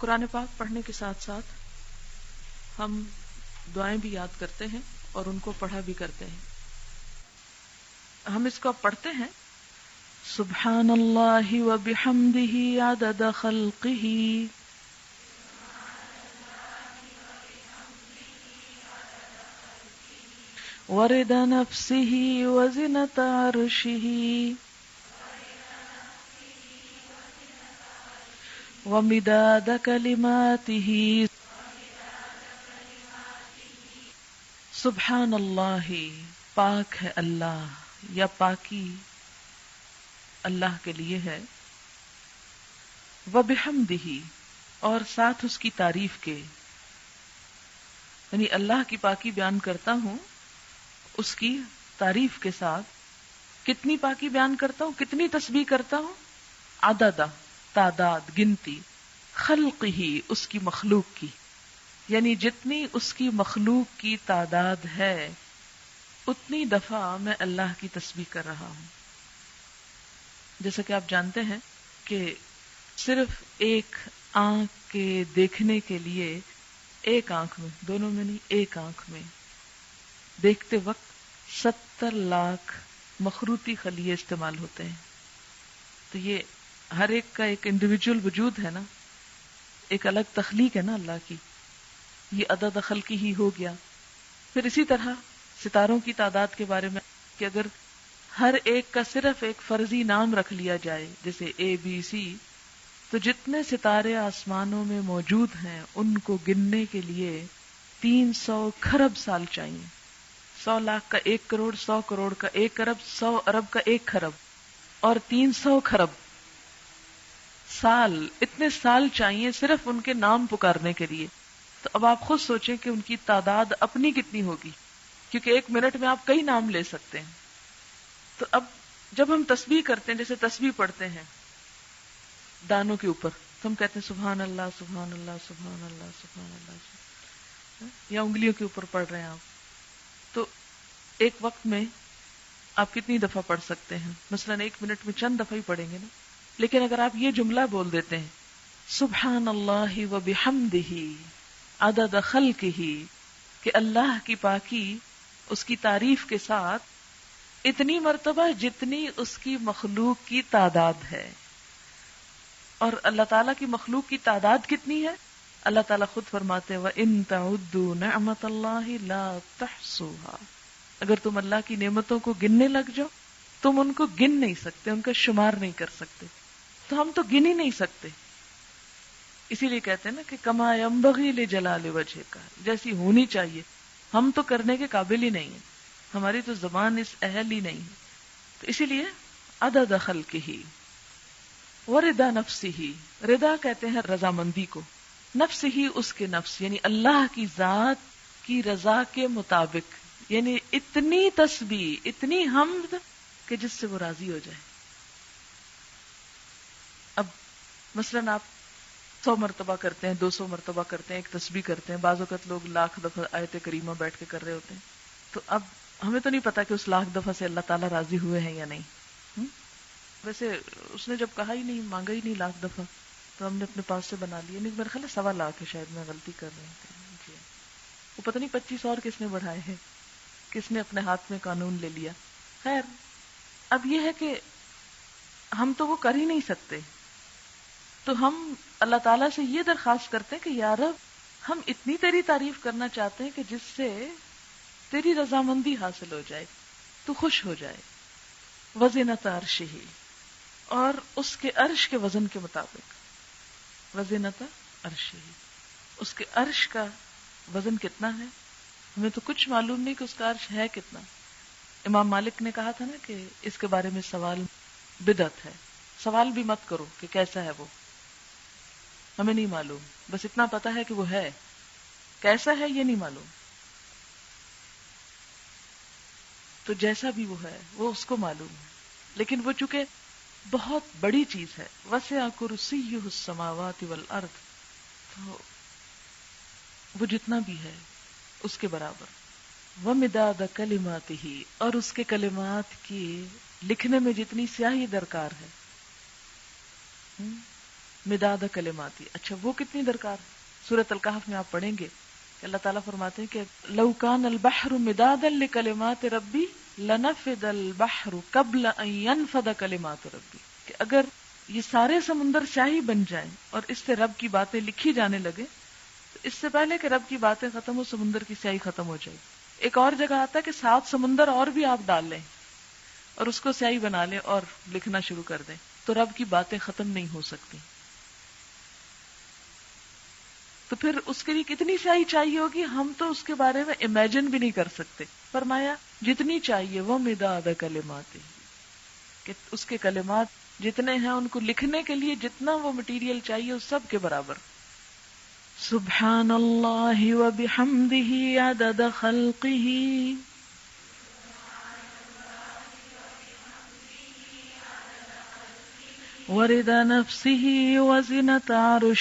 قرآن پاک پڑھنے کے ساتھ ساتھ ہم دعائیں بھی یاد کرتے ہیں اور ان کو پڑھا بھی کرتے ہیں. ہم اس کو اب پڑھتے ہیں. سبحان اللہ و بحمدہ عدد خلقہ ورضا نفسہ وزنۃ عرشہ ومداد کلماتہ. سبحان اللہ، پاک ہے اللہ یا پاکی اللہ کے لیے ہے. وبحمدہ، اور ساتھ اس کی تعریف کے، یعنی اللہ کی پاکی بیان کرتا ہوں اس کی تعریف کے ساتھ. کتنی پاکی بیان کرتا ہوں، کتنی تسبیح کرتا ہوں. عدد، تعداد، گنتی. خلقہ، اس کی مخلوق کی، یعنی جتنی اس کی مخلوق کی تعداد ہے اتنی دفعہ میں اللہ کی تسبیح کر رہا ہوں. جیسا کہ آپ جانتے ہیں کہ صرف ایک آنکھ کے دیکھنے کے لیے، ایک آنکھ میں، دونوں میں نہیں، ایک آنکھ میں دیکھتے وقت 70 لاکھ مخروطی خلیے استعمال ہوتے ہیں. تو یہ ہر ایک کا ایک انڈیویجول وجود ہے نا، ایک الگ تخلیق ہے نا اللہ کی. یہ عدد خلقی ہی ہو گیا. پھر اسی طرح ستاروں کی تعداد کے بارے میں کہ اگر ہر ایک کا صرف ایک فرضی نام رکھ لیا جائے جیسے ABC، تو جتنے ستارے آسمانوں میں موجود ہیں ان کو گننے کے لیے 300 کھرب سال چاہیے. 100 لاکھ کا 1 کروڑ، 100 کروڑ کا 1 ارب، 100 ارب کا 1 کھرب، اور 300 کھرب سال. اتنے سال چاہیے صرف ان کے نام پکارنے کے لیے. تو اب آپ خود سوچیں کہ ان کی تعداد اپنی کتنی ہوگی، کیونکہ 1 منٹ میں آپ کئی نام لے سکتے ہیں. تو اب جب ہم تسبیح کرتے ہیں، جیسے تسبیح پڑھتے ہیں دانوں کے اوپر، تو ہم کہتے ہیں سبحان اللہ سبحان اللہ سبحان اللہ سبحان اللہ، یا انگلیوں کے اوپر پڑھ رہے ہیں آپ، تو ایک وقت میں آپ کتنی دفعہ پڑھ سکتے ہیں؟ مثلا 1 منٹ میں چند دفعہ ہی پڑھیں گے نا. لیکن اگر آپ یہ جملہ بول دیتے ہیں سبحان اللہ و بحمدہ عدد خلقہ، کہ اللہ کی پاکی اس کی تعریف کے ساتھ اتنی مرتبہ جتنی اس کی مخلوق کی تعداد ہے. اور اللہ تعالیٰ کی مخلوق کی تعداد کتنی ہے؟ اللہ تعالیٰ خود فرماتے ہیں وَإِن تَعُدُّوا نِعْمَتَ اللَّهِ لَا تُحْصُوهَا، اگر تم اللہ کی نعمتوں کو گننے لگ جاؤ تم ان کو گن نہیں سکتے، ان کا شمار نہیں کر سکتے. تو ہم تو گن ہی نہیں سکتے. اسی لیے کہتے ہیں نا کہ کما ينبغي لجلال وجهك، جیسی ہونی چاہیے ہم تو کرنے کے قابل ہی نہیں ہیں، ہماری تو زبان اس اہل ہی نہیں ہے. تو اسی لیے عدد خلقہ ورضا نفسہ، رضا کہتے ہیں رضامندی کو، نفس ہی اس کے نفس، یعنی اللہ کی ذات کی رضا کے مطابق، یعنی اتنی تسبیح، اتنی حمد کہ جس سے وہ راضی ہو جائے. اب مثلاً آپ 100 مرتبہ کرتے ہیں، 200 مرتبہ کرتے ہیں، ایک تسبیح کرتے ہیں، بعض اوقات لوگ 1,00,000 دفعہ آیت کریمہ بیٹھ کے کر رہے ہوتے ہیں. تو اب ہمیں تو نہیں پتا کہ اس 1,00,000 دفعہ سے اللہ تعالیٰ راضی ہوئے ہیں یا نہیں. ویسے اس نے جب کہا ہی نہیں، مانگا ہی نہیں 1,00,000 دفعہ، تو ہم نے اپنے پاس سے بنا لیا. نہیں، میرا خیال ہے 1,00,000 ہے، شاید میں غلطی کر رہی ہوں. وہ پتہ نہیں 25 اور کس نے بڑھائے ہیں، کس نے اپنے ہاتھ میں قانون لے لیا. خیر، اب یہ ہے کہ ہم تو وہ کر ہی نہیں سکتے. تو ہم اللہ تعالیٰ سے یہ درخواست کرتے ہیں کہ یا رب، ہم اتنی تیری تعریف کرنا چاہتے ہیں کہ جس سے تیری رضامندی حاصل ہو جائے، تو خوش ہو جائے. وزنۃ عرشہ، اور اس کے عرش کے وزن کے مطابق. وزنۃ عرشہ، اس کے عرش کا وزن کتنا ہے؟ ہمیں تو کچھ معلوم نہیں کہ اس کا عرش ہے کتنا. امام مالک نے کہا تھا نا کہ اس کے بارے میں سوال بدعت ہے. سوال بھی مت کرو کہ کیسا ہے وہ، ہمیں نہیں معلوم، بس اتنا پتا ہے کہ وہ ہے، کیسا ہے یہ نہیں معلوم. تو جیسا بھی وہ ہے وہ اس کو معلوم ہے، لیکن وہ چونکہ بہت بڑی چیز ہے. وسع کرسیہ السماوات والارض، تو وہ جتنا بھی ہے اس کے برابر. ومداد کلماتہ، اور اس کے کلمات کی لکھنے میں جتنی سیاہی درکار ہے. مداد کلماتی. اچھا وہ کتنی درکار ہے؟ سورۃ الکہف میں آپ پڑھیں گے کہ اللہ تعالیٰ فرماتے ہیں کہ لو کان البحر مدادا لکلمات ربی لنفد البحر قبل ان ينفد کلمات ربی، کہ اگر یہ سارے سمندر سیاہی بن جائیں اور اس سے رب کی باتیں لکھی جانے لگے تو اس سے پہلے کہ رب کی باتیں ختم ہو سمندر کی سیاہی ختم ہو جائے. ایک اور جگہ آتا ہے کہ 7 سمندر اور بھی آپ ڈال لیں اور اس کو سیاہی بنا لیں اور لکھنا شروع کر دیں تو رب کی باتیں ختم نہیں ہو سکتی. تو پھر اس کے لیے کتنی سیاہی چاہیے ہوگی، ہم تو اس کے بارے میں امیجن بھی نہیں کر سکتے. فرمایا جتنی چاہیے وہ مداد کلمات، کہ اس کے کلمات جتنے ہیں ان کو لکھنے کے لیے جتنا وہ مٹیریل چاہیے اس سب کے برابر. سبحان اللہ وبحمدہ عدد خلقہ ورضا نفسہ وزنۃ عرشہ